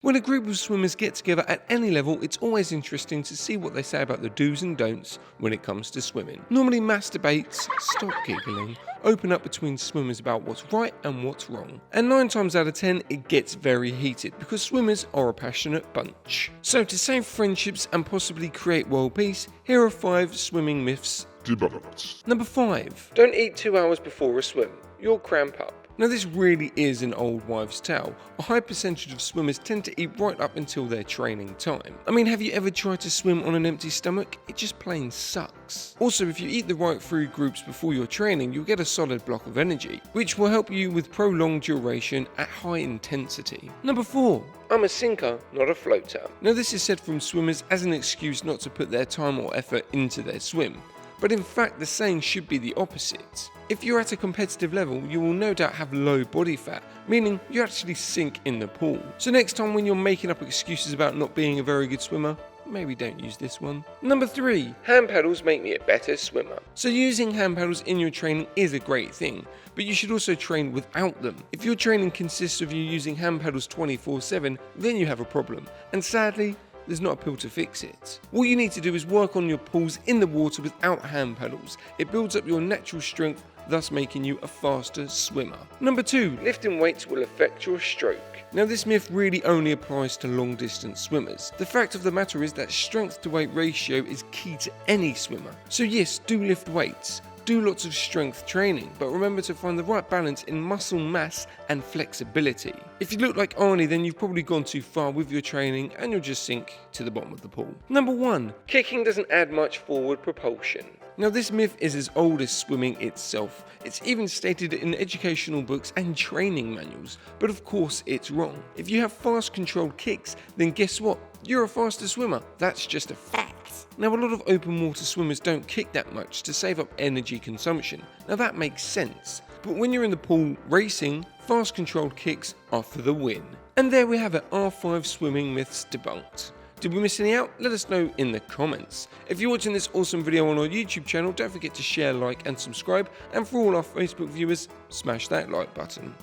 When a group of swimmers get together at any level, it's always interesting to see what they say about the do's and don'ts when it comes to swimming. Normally mass debates, stop giggling, open up between swimmers about what's right and what's wrong. And 9 times out of 10 it gets very heated because swimmers are a passionate bunch. So to save friendships and possibly create world peace, here are 5 swimming myths debunked. Number 5. Don't eat 2 hours before a swim. You'll cramp up. Now this really is an old wives' tale. A high percentage of swimmers tend to eat right up until their training time. I mean, have you ever tried to swim on an empty stomach? It just plain sucks. Also, if you eat the right food groups before your training, you'll get a solid block of energy, which will help you with prolonged duration at high intensity. Number 4. I'm a sinker, not a floater. Now this is said from swimmers as an excuse not to put their time or effort into their swim. But in fact, the saying should be the opposite. If you're at a competitive level, you will no doubt have low body fat, meaning you actually sink in the pool. So next time when you're making up excuses about not being a very good swimmer, maybe don't use this one. Number 3. Hand paddles make me a better swimmer. So using hand paddles in your training is a great thing, but you should also train without them. If your training consists of you using hand paddles 24/7, then you have a problem. And sadly, there's not a pill to fix it. All you need to do is work on your pulls in the water without hand paddles. It builds up your natural strength, thus making you a faster swimmer. Number 2. Lifting weights will affect your stroke. Now this myth really only applies to long distance swimmers. The fact of the matter is that strength to weight ratio is key to any swimmer. So yes, do lift weights. Do lots of strength training, but remember to find the right balance in muscle mass and flexibility. If you look like Arnie, then you've probably gone too far with your training and you'll just sink to the bottom of the pool. Number 1. Kicking doesn't add much forward propulsion. Now this myth is as old as swimming itself. It's even stated in educational books and training manuals, but of course it's wrong. If you have fast controlled kicks, then guess what? You're a faster swimmer. That's just a fact. Now a lot of open water swimmers don't kick that much to save up energy consumption. Now that makes sense, but when you're in the pool racing, fast controlled kicks are for the win. And there we have it, our 5 swimming myths debunked. Did we miss any out? Let us know in the comments. If you're watching this awesome video on our YouTube channel, don't forget to share, like and subscribe, and for all our Facebook viewers, smash that like button.